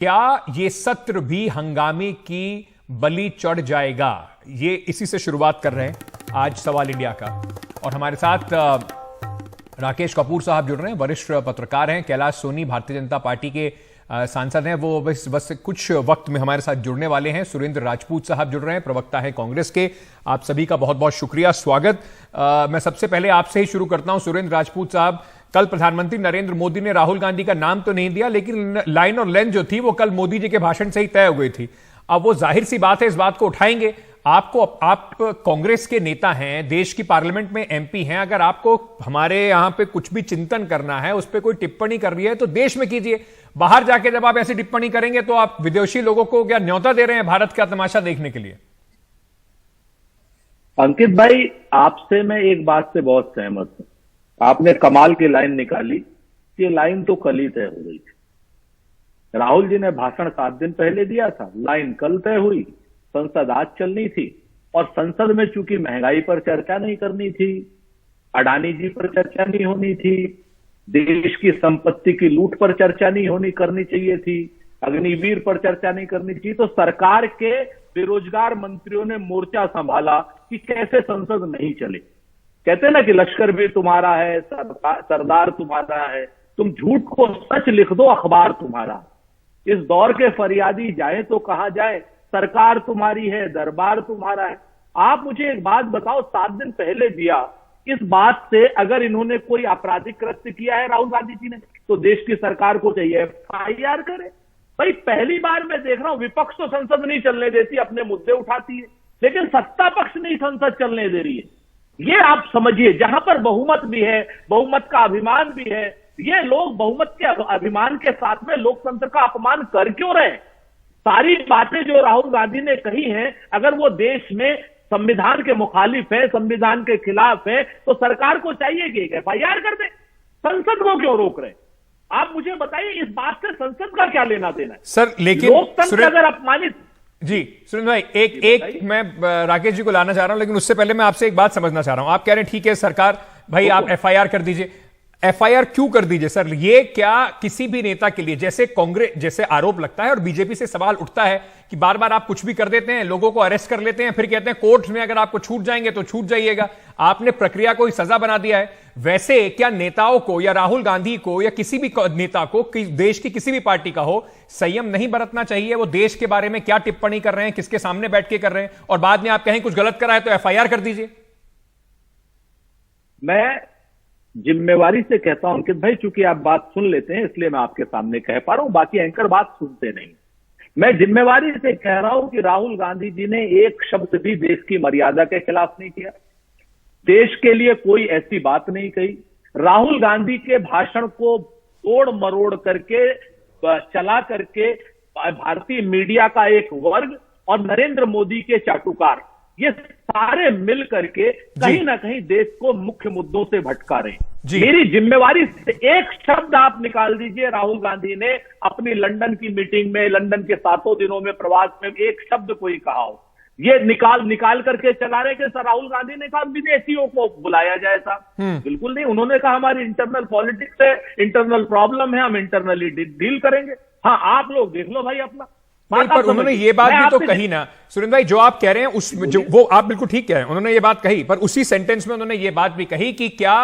क्या ये सत्र भी हंगामे की बलि चढ़ जाएगा? ये इसी से शुरुआत कर रहे हैं आज सवाल इंडिया का। और हमारे साथ राकेश कपूर साहब जुड़ रहे हैं, वरिष्ठ पत्रकार हैं। कैलाश सोनी भारतीय जनता पार्टी के सांसद हैं, वो बस कुछ वक्त में हमारे साथ जुड़ने वाले हैं। सुरेंद्र राजपूत साहब जुड़ रहे हैं, प्रवक्ता है कांग्रेस के। आप सभी का बहुत बहुत शुक्रिया, स्वागत। मैं सबसे पहले आपसे ही शुरू करता हूं। सुरेंद्र राजपूत साहब, कल प्रधानमंत्री नरेंद्र मोदी ने राहुल गांधी का नाम तो नहीं दिया, लेकिन लाइन और लेंथ जो थी वो कल मोदी जी के भाषण से ही तय हो गई थी। अब वो जाहिर सी बात है, इस बात को उठाएंगे। आप कांग्रेस के नेता हैं, देश की पार्लियामेंट में एमपी हैं। अगर आपको हमारे यहां पे कुछ भी चिंतन करना है, उस पर कोई टिप्पणी करनी है तो देश में कीजिए। बाहर जाके जब आप ऐसी टिप्पणी करेंगे तो आप विदेशी लोगों को क्या न्योता दे रहे हैं भारत का तमाशा देखने के लिए? अंकित भाई, आपसे मैं एक बात से बहुत सहमत हूं। आपने कमाल की लाइन निकाली। ये लाइन तो कल ही तय हो गई थी। राहुल जी ने भाषण 7 दिन पहले दिया था, लाइन कल तय हुई, संसद आज चलनी थी। और संसद में चूंकि महंगाई पर चर्चा नहीं करनी थी, अडानी जी पर चर्चा नहीं होनी थी, देश की संपत्ति की लूट पर चर्चा नहीं करनी चाहिए थी, अग्निवीर पर चर्चा नहीं करनी चाहिए, तो सरकार के बेरोजगार मंत्रियों ने मोर्चा संभाला कि कैसे संसद नहीं चले। कहते ना कि लश्कर भी तुम्हारा है, सरदार तुम्हारा है, तुम झूठ को सच लिख दो, अखबार तुम्हारा। इस दौर के फरियादी जाए तो कहा जाए, सरकार तुम्हारी है, दरबार तुम्हारा है। आप मुझे एक बात बताओ, 7 दिन पहले दिया, इस बात से अगर इन्होंने कोई आपराधिक कृत्य किया है राहुल गांधी जी ने, तो देश की सरकार को चाहिए FIR करे। भाई, पहली बार मैं देख रहा हूं, विपक्ष तो संसद नहीं चलने देती, अपने मुद्दे उठाती है, लेकिन सत्ता पक्ष नहीं संसद चलने दे रही है। ये आप समझिए, जहां पर बहुमत भी है, बहुमत का अभिमान भी है, ये लोग बहुमत के अभिमान के साथ में लोकतंत्र का अपमान कर क्यों रहे? सारी बातें जो राहुल गांधी ने कही हैं, अगर वो देश में संविधान के मुखालिफ है, संविधान के खिलाफ है, तो सरकार को चाहिए कि FIR कर दे। संसद को क्यों रोक रहे? आप मुझे बताइए, इस बात से संसद का क्या लेना देना है? सर, लेकिन लोकतंत्र अगर अपमानित। जी सुरेंद्र भाई, एक मैं राकेश जी को लाना चाह रहा हूं, लेकिन उससे पहले मैं आपसे एक बात समझना चाह रहा हूं। आप कह रहे हैं ठीक है सरकार, भाई आप FIR कर दीजिए। FIR क्यों कर दीजिए सर? ये क्या किसी भी नेता के लिए, जैसे कांग्रेस, जैसे आरोप लगता है और बीजेपी से सवाल उठता है कि बार बार आप कुछ भी कर देते हैं, लोगों को अरेस्ट कर लेते हैं, फिर कहते हैं कोर्ट में अगर आपको छूट जाएंगे तो छूट जाइएगा, आपने प्रक्रिया को ही सजा बना दिया है। वैसे क्या नेताओं को या राहुल गांधी को या किसी भी नेता को, देश की किसी भी पार्टी का हो, संयम नहीं बरतना चाहिए? वो देश के बारे में क्या टिप्पणी कर रहे हैं, किसके सामने बैठ के कर रहे हैं, और बाद में आप कहीं कुछ गलत करा है तो FIR कर दीजिए। मैं जिम्मेवारी से कहता हूं अंकित भाई, चूंकि आप बात सुन लेते हैं इसलिए मैं आपके सामने कह पा रहा हूं, बाकी एंकर बात सुनते नहीं। मैं जिम्मेवारी से कह रहा हूं कि राहुल गांधी जी ने एक शब्द भी देश की मर्यादा के खिलाफ नहीं किया, देश के लिए कोई ऐसी बात नहीं कही। राहुल गांधी के भाषण को तोड़ मरोड़ करके, चला करके भारतीय मीडिया का एक वर्ग और नरेंद्र मोदी के चाटुकार, ये सारे मिल करके कहीं ना कहीं देश को मुख्य मुद्दों से भटका रहे हैं। मेरी जिम्मेवारी से एक शब्द आप निकाल दीजिए, राहुल गांधी ने अपनी लंदन की मीटिंग में, लंदन के 7 दिनों में प्रवास में एक शब्द कोई कहा हो। ये निकाल करके चला रहे कि सर राहुल गांधी ने कहा विदेशियों को बुलाया जाए साहब। बिल्कुल नहीं, उन्होंने कहा हमारी इंटरनल पॉलिटिक्स है, इंटरनल प्रॉब्लम है, हम इंटरनली डील करेंगे। हाँ, आप लोग देख लो भाई अपना। नहीं, पर उन्होंने ये बात भी तो कही ना सुरेंद्र भाई, जो आप कह रहे हैं उस जो वो आप बिल्कुल ठीक कह रहे हैं, उन्होंने ये बात कही, पर उसी सेंटेंस में उन्होंने ये बात भी कही कि क्या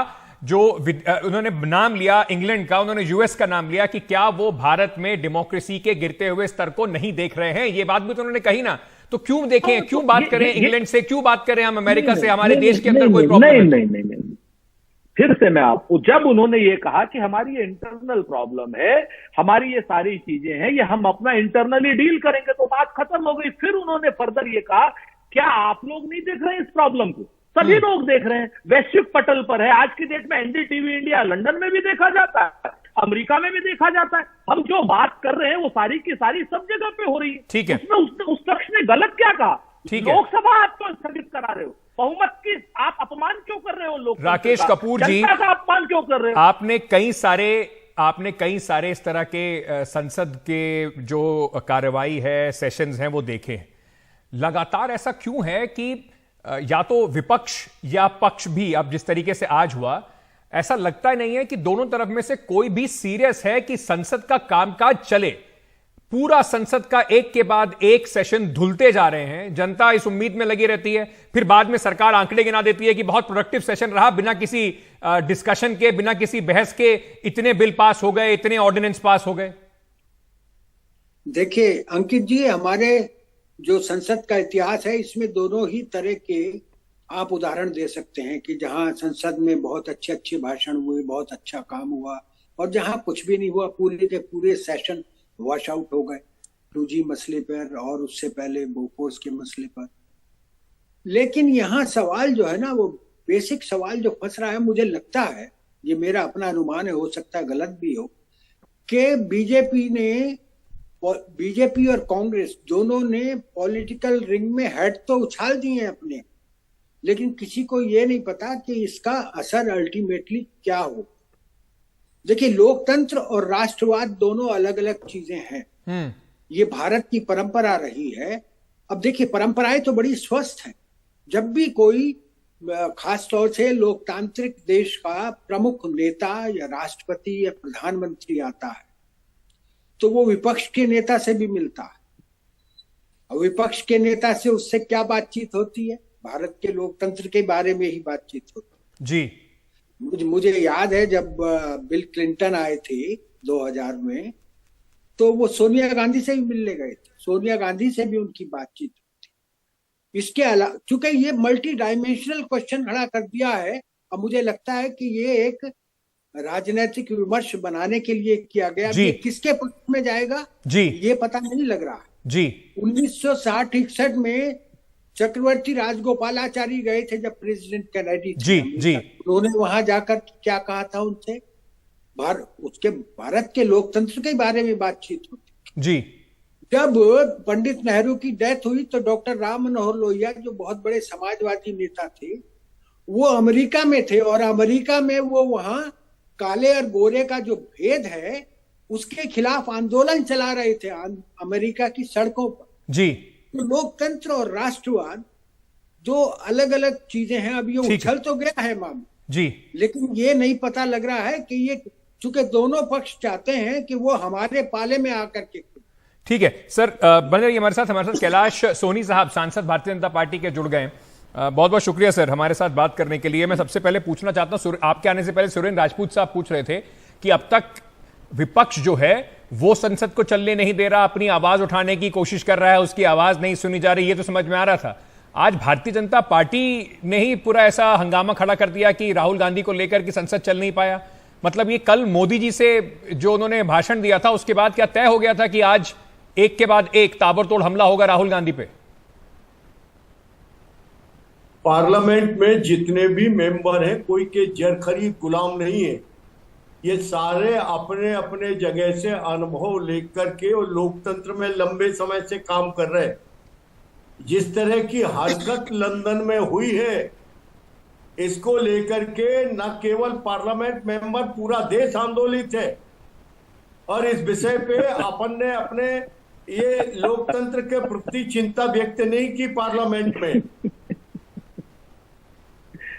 जो उन्होंने नाम लिया इंग्लैंड का, उन्होंने US का नाम लिया, कि क्या वो भारत में डेमोक्रेसी के गिरते हुए स्तर को नहीं देख रहे हैं? ये बात भी तो उन्होंने कही ना। तो क्यों देखें, क्यों बात करें इंग्लैंड से, क्यों बात करें हम अमेरिका से? हमारे देश के अंदर कोई प्रॉब्लम नहीं। फिर से मैं आपको, जब उन्होंने ये कहा कि हमारी ये इंटरनल प्रॉब्लम है, हमारी ये सारी चीजें हैं, ये हम अपना इंटरनली डील करेंगे, तो बात खत्म हो गई। फिर उन्होंने फर्दर ये कहा, क्या आप लोग नहीं देख रहे हैं इस प्रॉब्लम को? सभी लोग देख रहे हैं, वैश्विक पटल पर है। आज की डेट में NDTV इंडिया लंदन में भी देखा जाता है, अमेरिका में भी देखा जाता है। हम जो बात कर रहे हैं वो सारी की सारी सब जगह पे हो रही है। ठीक है, उसमें उस पक्ष ने गलत क्या कहा? लोकसभा आप तो स्थगित करा रहे हो, बहुमत की आप अपमान क्यों कर रहे हो? लोग राकेश कपूर जी, जनता का अपमान क्यों कर रहे हो? आपने कई सारे इस तरह के संसद के जो कार्रवाई है, सेशंस हैं, वो देखे हैं। लगातार ऐसा क्यों है कि या तो विपक्ष या पक्ष भी, अब जिस तरीके से आज हुआ, ऐसा लगता नहीं है कि दोनों तरफ में से कोई भी सीरियस है कि संसद का कामकाज चले। पूरा संसद का एक के बाद एक सेशन धुलते जा रहे हैं, जनता इस उम्मीद में लगी रहती है, फिर बाद में सरकार आंकड़े गिना देती है कि बहुत प्रोडक्टिव सेशन रहा, बिना किसी डिस्कशन के, बिना किसी बहस के इतने बिल पास हो गए, इतने ऑर्डिनेंस पास हो गए। देखिए अंकित जी, हमारे जो संसद का इतिहास है इसमें दोनों ही तरह के आप उदाहरण दे सकते हैं कि जहां संसद में बहुत अच्छे अच्छे भाषण हुए, बहुत अच्छा काम हुआ, और जहां कुछ भी नहीं हुआ, पूरे के पूरे सेशन वॉश आउट हो गए 2G मसले पर और उससे पहले बोफोर्स के मसले पर। लेकिन यहाँ सवाल जो है ना, वो बेसिक सवाल जो फंस रहा है, मुझे लगता है, ये मेरा अपना अनुमान है, हो सकता है गलत भी हो, कि बीजेपी और कांग्रेस दोनों ने पॉलिटिकल रिंग में हेड तो उछाल दिए हैं अपने, लेकिन किसी को ये नहीं पता कि इसका असर अल्टीमेटली क्या हो। देखिए, लोकतंत्र और राष्ट्रवाद दोनों अलग अलग चीजें हैं। ये भारत की परंपरा रही है। अब देखिए, परंपराएं तो बड़ी स्वस्थ हैं। जब भी कोई खास तौर से लोकतांत्रिक देश का प्रमुख नेता या राष्ट्रपति या प्रधानमंत्री आता है, तो वो विपक्ष के नेता से भी मिलता है। और विपक्ष के नेता से उससे क्या बातचीत होती है? भारत के लोकतंत्र के बारे में ही बातचीत होती है। जी, मुझे याद है जब बिल क्लिंटन आए थे 2000 में, तो वो सोनिया गांधी से भी मिलने गए थे, सोनिया गांधी से भी उनकी बातचीत हुई थी। इसके अलावा, चूंकि ये मल्टी डायमेंशनल क्वेश्चन खड़ा कर दिया है, अब मुझे लगता है कि ये एक राजनीतिक विमर्श बनाने के लिए किया गया। ये किसके पक्ष में जाएगा जी, ये पता नहीं लग रहा है जी। 1960-61 में चक्रवर्ती राजगोपालाचारी गए थे जब प्रेसिडेंट कैनेडी थे, जी। उन्होंने वहां जाकर क्या कहा था उनसे? उसके भारत के लोकतंत्र के बारे में बातचीत होती जी। जब पंडित नेहरू की डेथ हुई तो डॉक्टर राम मनोहर लोहिया, जो बहुत बड़े समाजवादी नेता थे, वो अमेरिका में थे, और अमेरिका में वो वहां काले और गोरे का जो भेद है उसके खिलाफ आंदोलन चला रहे थे अमेरिका की सड़कों पर जी। तो लोकतंत्र और राष्ट्रवाद दो अलग अलग चीजें हैं। अब ये उछल तो गया है मामला जी, लेकिन ये नहीं पता लग रहा है कि ये, चूंकि दोनों पक्ष चाहते हैं कि वो हमारे पाले में आकर के। ठीक है सर, बने रहिए हमारे साथ कैलाश सोनी साहब, सांसद भारतीय जनता पार्टी के, जुड़ गए। बहुत बहुत शुक्रिया सर हमारे साथ बात करने के लिए। मैं सबसे पहले पूछना चाहता हूं, आपके आने से पहले सुरेंद्र राजपूत साहब पूछ रहे थे कि अब तक विपक्ष जो है वो संसद को चलने नहीं दे रहा, अपनी आवाज उठाने की कोशिश कर रहा है, उसकी आवाज नहीं सुनी जा रही, ये तो समझ में आ रहा था। आज भारतीय जनता पार्टी ने ही पूरा ऐसा हंगामा खड़ा कर दिया कि राहुल गांधी को लेकर कि संसद चल नहीं पाया। मतलब ये कल मोदी जी से जो उन्होंने भाषण दिया था उसके बाद क्या तय हो गया था कि आज एक के बाद एक ताबड़तोड़ हमला होगा राहुल गांधी पे? पार्लियामेंट में जितने भी मेंबर हैं, कोई के जरखरी गुलाम नहीं है। ये सारे अपने अपने जगह से अनुभव लेकर के और लोकतंत्र में लंबे समय से काम कर रहे हैं। जिस तरह की हरकत लंदन में हुई है, इसको लेकर के न केवल पार्लियामेंट मेंबर, पूरा देश आंदोलित है। और इस विषय पे अपन ने अपने ये लोकतंत्र के प्रति चिंता व्यक्त नहीं की पार्लियामेंट में,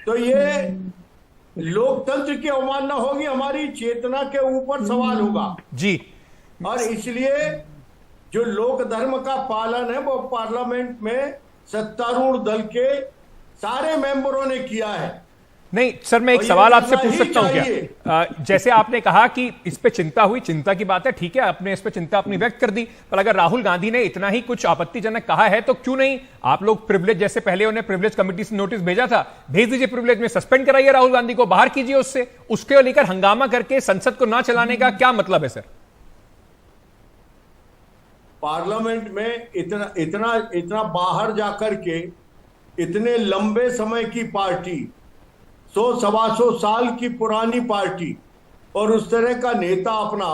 तो ये लोकतंत्र की अवमानना होगी, हमारी चेतना के ऊपर सवाल होगा जी। और इसलिए जो लोक धर्म का पालन है वो पार्लियामेंट में सत्तारूढ़ दल के सारे मेंबरों ने किया है। नहीं सर, मैं एक सवाल आपसे पूछ सकता हूं क्या? जैसे आपने कहा कि इस पे चिंता हुई, चिंता की बात है, ठीक है, आपने इस पे चिंता अपनी व्यक्त कर दी, पर अगर राहुल गांधी ने इतना ही कुछ आपत्तिजनक कहा है तो क्यों नहीं आप लोग प्रिविलेज, जैसे पहले उन्हें प्रिविलेज कमेटी से नोटिस भेजा था, भेज दीजिए प्रिविलेज में, सस्पेंड कराइए राहुल गांधी को, बाहर कीजिए उससे, उसके लेकर हंगामा करके संसद को ना चलाने का क्या मतलब है सर? पार्लियामेंट में इतना बाहर जाकर के इतने लंबे समय की पार्टी, 100-125 साल की पुरानी पार्टी, और उस तरह का नेता अपना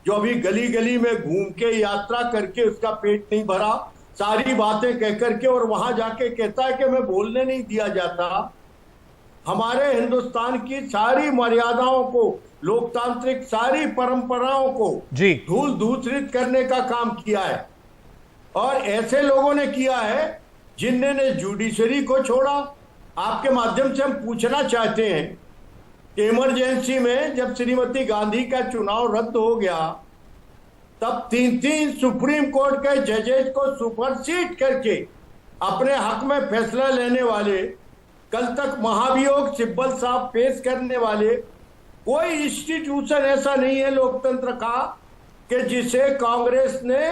जो अभी गली गली में घूम के यात्रा करके उसका पेट नहीं भरा, सारी बातें कह करके और वहां जाके कहता है कि मैं बोलने नहीं दिया जाता। हमारे हिंदुस्तान की सारी मर्यादाओं को, लोकतांत्रिक सारी परंपराओं को धूल धूसरित करने का काम किया है। और ऐसे लोगों ने किया है जिन्होंने जुडिशरी को छोड़ा। आपके माध्यम से हम पूछना चाहते हैं कि इमरजेंसी में जब श्रीमती गांधी का चुनाव रद्द हो गया तब 3 सुप्रीम कोर्ट के जजेज को सुपरसीड करके अपने हक में फैसला लेने वाले, कल तक महाभियोग सिब्बल साहब पेश करने वाले कोई इंस्टीट्यूशन ऐसा नहीं है लोकतंत्र का कि जिसे कांग्रेस ने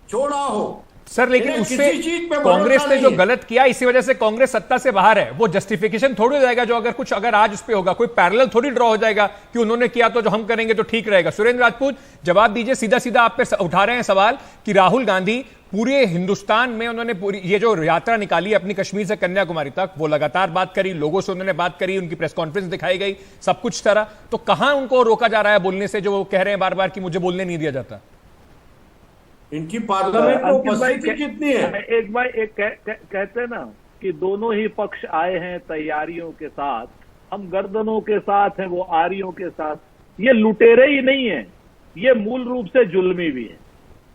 छोड़ा हो। सर लेकिन उससे कांग्रेस ने जो गलत किया इसी वजह से कांग्रेस सत्ता से बाहर है, वो जस्टिफिकेशन थोड़ी हो जाएगा जो अगर आज उस पे होगा, कोई पैरेलल थोड़ी ड्रॉ हो जाएगा कि उन्होंने किया तो जो हम करेंगे तो ठीक रहेगा। सुरेंद्र राजपूत जवाब दीजिए, सीधा सीधा आप पे उठा रहे हैं सवाल कि राहुल गांधी पूरे हिंदुस्तान में उन्होंने पूरी ये जो यात्रा निकाली अपनी कश्मीर से कन्याकुमारी तक, वो लगातार बात करी, लोगों से उन्होंने बात करी, उनकी प्रेस कॉन्फ्रेंस दिखाई गई, सब कुछ तरह, तो कहां उनको रोका जा रहा है बोलने से, जो वो कह रहे हैं बार बार कि मुझे बोलने नहीं दिया जाता? इनकी पार्लियामेंट में उपस्थिति कितनी है? एक कहते हैं ना कि दोनों ही पक्ष आए हैं तैयारियों के साथ, हम गर्दनों के साथ हैं, वो आरियों के साथ। ये लुटेरे ही नहीं है, ये मूल रूप से जुल्मी भी है।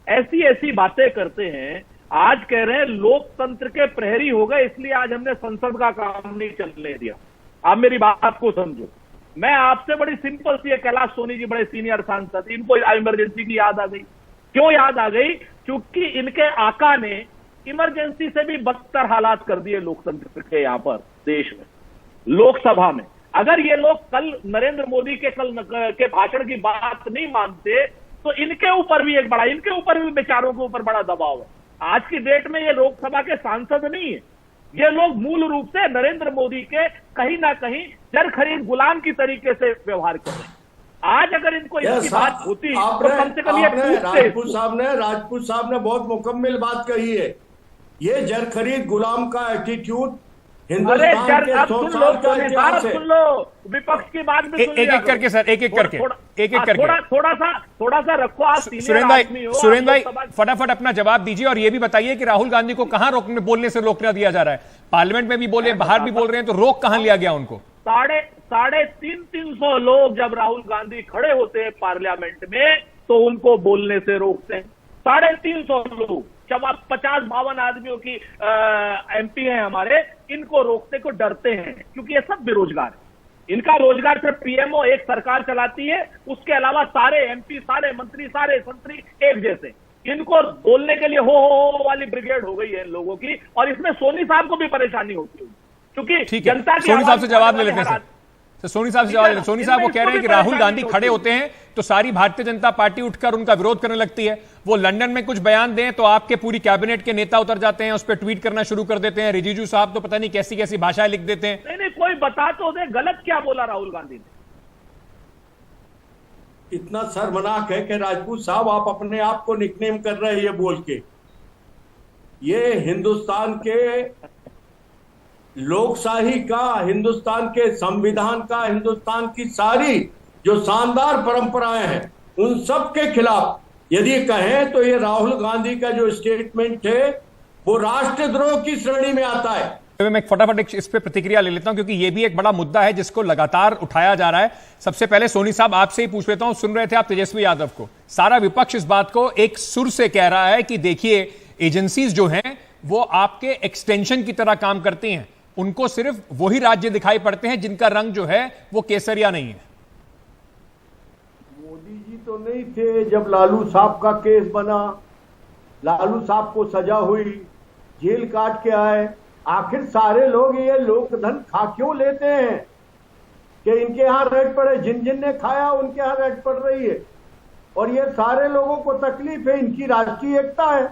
ऐसी ऐसी बातें करते हैं, आज कह रहे हैं लोकतंत्र के प्रहरी हो गए इसलिए आज हमने संसद का काम नहीं चलने दिया। आप मेरी बात को समझो, मैं आपसे बड़ी सिंपल सी, कैलाश सोनी जी बड़े सीनियर सांसद, इनको इमरजेंसी की याद आ गई। क्यों याद आ गई? क्योंकि इनके आका ने इमरजेंसी से भी बदतर हालात कर दिए लोकतंत्र के यहां पर देश में, लोकसभा में। अगर ये लोग कल नरेंद्र मोदी के भाषण की बात नहीं मानते तो इनके ऊपर भी इनके ऊपर भी बेचारों के ऊपर बड़ा दबाव है। आज की डेट में ये लोकसभा के सांसद नहीं है, ये लोग मूल रूप से नरेंद्र मोदी के कहीं ना कहीं जर खरीद गुलाम की तरीके से व्यवहार कर रहे हैं। आज अगर इनको इसकी बात होती तो कम से कम राजपूत साहब ने बहुत मुकम्मल बात कही है। ये जर खरीद गुलाम का एटीट्यूड हिंदुस्तान के 100 साल का इतिहास है। सुन लो, विपक्ष की बात भी एक एक करके सर, एक एक करके थोड़ा सा रखो आप। सुरेंद्र भाई फटाफट अपना जवाब दीजिए और ये भी बताइए कि राहुल गांधी को कहां बोलने से रोकना दिया जा रहा है? पार्लियामेंट में भी बोले, बाहर भी बोल रहे हैं, तो रोक कहां लिया गया उनको? 350 लोग जब राहुल गांधी खड़े होते हैं पार्लियामेंट में तो उनको बोलने से रोकते हैं। 350 लोग, जब आप 50-52 आदमियों की एमपी हैं हमारे, इनको रोकते को डरते हैं क्योंकि ये सब बेरोजगार है। इनका रोजगार सिर्फ पीएमओ एक सरकार चलाती है, उसके अलावा सारे एमपी, सारे मंत्री, सारे संतरी एक जैसे। इनको बोलने के लिए हो वाली ब्रिगेड हो गई है इन लोगों की, और इसमें सोनी साहब को भी परेशानी होती है क्योंकि जनता की सोनी साहब से जवाब ले लेते हैं सर। सोनी साहब से जवाब ले लेते हैं। सोनी साहब वो कह रहे हैं कि राहुल गांधी खड़े होते हैं तो सारी भारतीय जनता पार्टी उठकर उनका विरोध करने लगती है। वो लंदन में कुछ बयान दें तो आपके पूरी कैबिनेट के नेता उतर जाते हैं, उस पर ट्वीट करना शुरू कर देते हैं। रिजिजू साहब तो पता नहीं कैसी कैसी भाषाएं लिख देते हैं। नहीं, कोई बता तो दे गलत क्या बोला राहुल गांधी ने। इतना शर्मनाक है कि राजपूत साहब आप अपने आप को निकनेम कर रहे हैं ये बोल के। ये हिंदुस्तान के लोकशाही का, हिंदुस्तान के संविधान का, हिंदुस्तान की सारी जो शानदार परंपराएं हैं उन सब के खिलाफ यदि कहें तो ये राहुल गांधी का जो स्टेटमेंट है वो राष्ट्रद्रोह की श्रेणी में आता है। मैं फटाफट इस पे प्रतिक्रिया ले लेता हूं क्योंकि ये भी एक बड़ा मुद्दा है जिसको लगातार उठाया जा रहा है। सबसे पहले सोनी साहब आपसे ही पूछ लेता हूं, सुन रहे थे आप तेजस्वी यादव को, सारा विपक्ष इस बात को एक सुर से कह रहा है कि देखिए एजेंसीज जो हैं वो आपके एक्सटेंशन की तरह काम करती हैं, उनको सिर्फ वही राज्य दिखाई पड़ते हैं जिनका रंग जो है वो केसरिया नहीं है। मोदी जी तो नहीं थे जब लालू साहब का केस बना, लालू साहब को सजा हुई, जेल काट के आए। आखिर सारे लोग ये लोकधन खा क्यों लेते हैं कि इनके यहां रेड पड़े? जिन जिन ने खाया उनके यहां रेड पड़ रही है और ये सारे लोगों को तकलीफ है, इनकी राष्ट्रीय एकता है।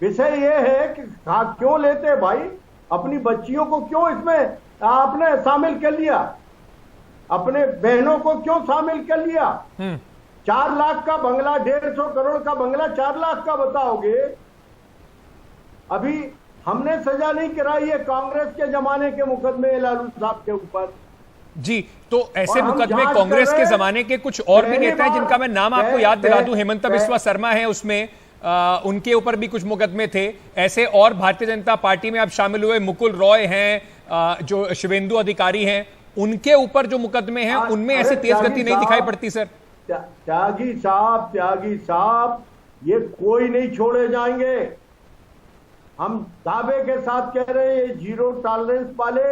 विषय ये है कि खा क्यों लेते भाई? अपनी बच्चियों को क्यों इसमें आपने शामिल कर लिया? अपने बहनों को क्यों शामिल कर लिया? 4 लाख का बंगला, 150 करोड़ का बंगला 4 लाख का बताओगे? अभी हमने सजा नहीं कराई है, कांग्रेस के जमाने के मुकदमे लालू साहब के ऊपर जी। तो ऐसे मुकदमे कांग्रेस के जमाने के कुछ और भी नेता हैं जिनका मैं नाम आपको याद दिला दूं, हेमंत बिस्वा शर्मा है उसमें, उनके ऊपर भी कुछ मुकदमे थे। ऐसे और भारतीय जनता पार्टी में अब शामिल हुए मुकुल रॉय हैं, जो शिवेंदु अधिकारी हैं, उनके ऊपर जो मुकदमे हैं उनमें ऐसी तेज गति नहीं दिखाई पड़ती सर। त्यागी साहब ये कोई नहीं छोड़े जाएंगे। हम दावे के साथ कह रहे हैं, ये जीरो टॉलरेंस वाले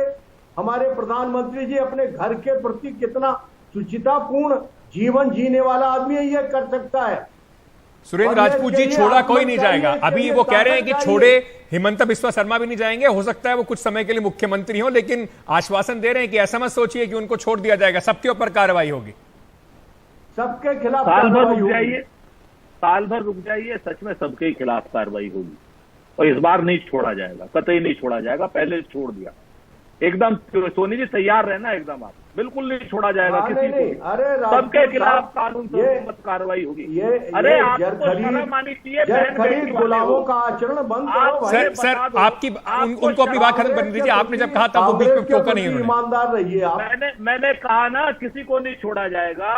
हमारे प्रधानमंत्री जी अपने घर के प्रति कितना सुचितापूर्ण जीवन जीने वाला आदमी ये कर सकता है। सुरेंद्र और राजपूत इसके जी लिए छोड़ा आप कोई नहीं मत जाएगा। चाहिए, अभी इसके वो लिए कह रहे हैं कि ताकत छोड़े चाहिए। हिमंत बिस्वा शर्मा भी नहीं जाएंगे, हो सकता है वो कुछ समय के लिए मुख्यमंत्री हो, लेकिन आश्वासन दे रहे हैं कि ऐसा मत सोचिए कि उनको छोड़ दिया जाएगा, सबके ऊपर कार्रवाई होगी। सबके खिलाफ साल भर कार्रवाई रुक होगी। जाइए, साल भर रुक जाइए, सच में सबके खिलाफ कार्रवाई होगी। और इस बार नहीं छोड़ा जाएगा, कतई नहीं छोड़ा जाएगा, पहले छोड़ दिया। एकदम सोनी जी तैयार रहना, एकदम आप बिल्कुल नहीं छोड़ा जाएगा हाँ, किसी नहीं, को। अरे सबके खिलाफ कानून से हुकूमत कार्रवाई होगी। अरे आपको शर्म आनी चाहिए, बहन बेटी वाले गुलामों हो। का आचरण बंद आप करो भाई। सर बता सर दो, आपकी आपको उनको अपनी बात खत्म करने दीजिए। आपने जब कहा था वो बीच में टोका नहीं उन्होंने। ईमानदार रहिए आप। मैंने कहा ना, किसी को नहीं छोड़ा जाएगा।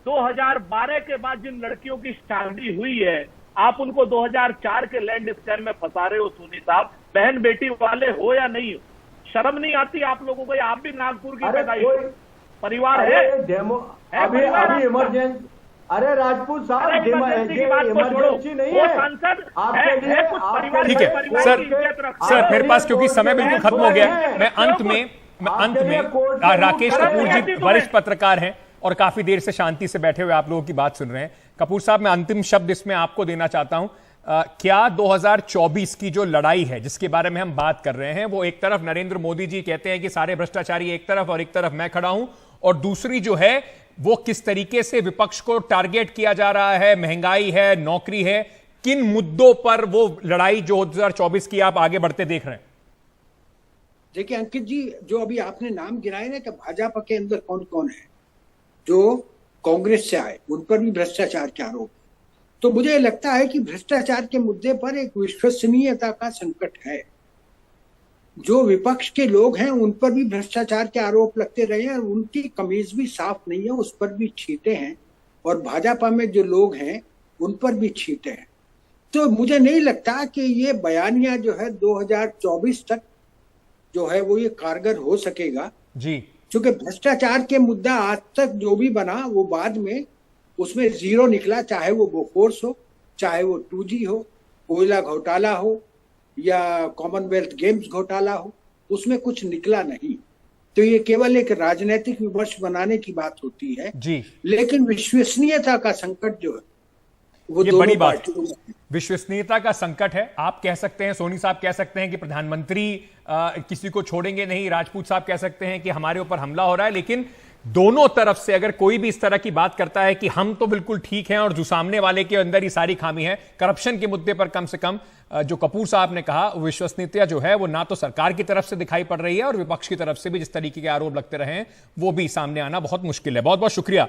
2012 के बाद जिन लड़कियों की शादी हुई है, आप उनको 2004 के लैंड स्कैम में फंसा रहे हो सोनी साहब। बहन बेटी वाले हो या नहीं हो, शर्म नहीं आती आप लोगों को? आप भी नागपुर की पैदाइश परिवार है। अभी इमरजेंसी। अरे राजपूत साहब, अरे इमरजेंसी की बात को छोड़ो, इमरजेंसी नहीं वो है सांसद आपके लिए। कुछ परिवार ठीक है परिवार सर, की इज्जत रखते सर हैं। मेरे पास क्योंकि समय बिल्कुल खत्म हो गया है, मैं अंत में राकेश कपूर जी वरिष्ठ पत्रकार हैं और काफी देर से शांति से बैठे हुए आप लोगों की बात सुन रहे हैं। कपूर साहब, मैं अंतिम शब्द इसमें आपको देना चाहता हूं। क्या 2024 की जो लड़ाई है जिसके बारे में हम बात कर रहे हैं, वो एक तरफ नरेंद्र मोदी जी कहते हैं कि सारे भ्रष्टाचारी एक तरफ और एक तरफ मैं खड़ा हूं, और दूसरी जो है वो किस तरीके से विपक्ष को टारगेट किया जा रहा है, महंगाई है, नौकरी है, किन मुद्दों पर वो लड़ाई जो 2024 की आप आगे बढ़ते देख रहे हैं? देखिए अंकित जी, जो अभी आपने नाम गिनाए ना कि भाजपा के अंदर कौन कौन है जो कांग्रेस से आए, उन पर भी भ्रष्टाचार के आरोप। तो मुझे लगता है कि भ्रष्टाचार के मुद्दे पर एक विश्वसनीयता का संकट है। जो विपक्ष के लोग हैं उन पर भी भ्रष्टाचार के आरोप लगते रहे हैं और उनकी कमीज भी साफ नहीं है, उस पर भी छींटे हैं, और भाजपा में जो लोग हैं उन पर भी छींटे हैं। तो मुझे नहीं लगता कि ये बयानिया जो है 2024 तक जो है वो ये कारगर हो सकेगा जी, क्योंकि भ्रष्टाचार के मुद्दा आज तक जो भी बना वो बाद में उसमें जीरो निकला, चाहे वो बोफोर्स हो, चाहे वो 2G हो, कोयला घोटाला हो या कॉमनवेल्थ गेम्स घोटाला हो, उसमें कुछ निकला नहीं। तो ये केवल एक राजनीतिक विमर्श बनाने की बात होती है जी, लेकिन विश्वसनीयता का संकट जो है वो ये दोनों बड़ी बात पार्टियों में है। विश्वसनीयता का संकट है। आप कह सकते हैं, सोनी साहब कह सकते हैं कि प्रधानमंत्री किसी को छोड़ेंगे नहीं, राजपूत साहब कह सकते हैं कि हमारे ऊपर हमला हो रहा है, लेकिन दोनों तरफ से अगर कोई भी इस तरह की बात करता है कि हम तो बिल्कुल ठीक हैं और जो सामने वाले के अंदर ही सारी खामी है, करप्शन के मुद्दे पर कम से कम जो कपूर साहब ने कहा, विश्वसनीयता जो है वो ना तो सरकार की तरफ से दिखाई पड़ रही है और विपक्ष की तरफ से भी जिस तरीके के आरोप लगते रहे हैं वो भी सामने आना बहुत मुश्किल है। बहुत बहुत शुक्रिया।